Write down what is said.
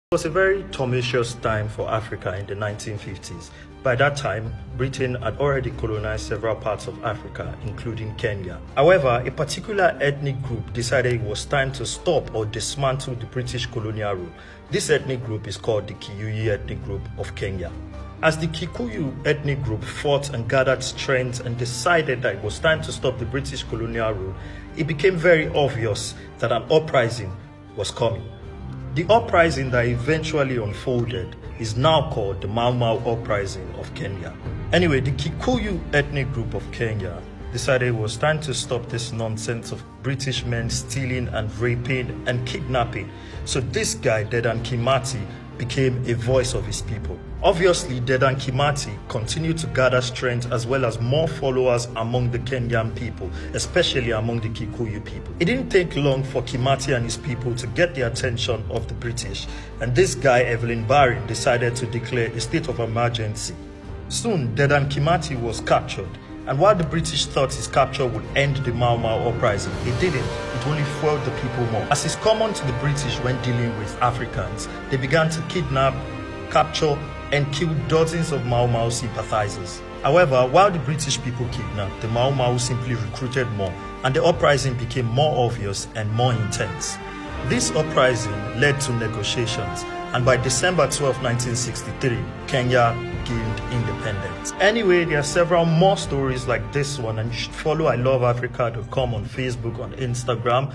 It was a very tumultuous time for Africa in the 1950s. By that time, Britain had already colonized several parts of Africa, including Kenya. However, a particular ethnic group decided it was time to stop or dismantle the British colonial rule. This ethnic group is called the Kikuyu ethnic group of Kenya. As the Kikuyu ethnic group fought and gathered strength and decided that it was time to stop the British colonial rule, it became very obvious that an uprising was coming. The uprising that eventually unfolded is now called the Mau Mau Uprising of Kenya. Anyway, the Kikuyu ethnic group of Kenya decided it was time to stop this nonsense of British men stealing and raping and kidnapping. So this guy, Dedan Kimathi, became a voice of his people. Obviously, Dedan Kimathi continued to gather strength as well as more followers among the Kenyan people, especially among the Kikuyu people. It didn't take long for Kimathi and his people to get the attention of the British, and this guy, Evelyn Baring, decided to declare a state of emergency. Soon, Dedan Kimathi was captured, and while the British thought his capture would end the Mau Mau uprising, it didn't. It only fueled the people more. As is common to the British when dealing with Africans, they began to kidnap, capture, and kill dozens of Mau Mau sympathizers. However, while the British people kidnapped, the Mau Mau simply recruited more, and the uprising became more obvious and more intense. This uprising led to negotiations, and by December 12, 1963, Kenya gained independence. Anyway, there are several more stories like this one, and you should follow iloveafrica.com on Facebook, on Instagram.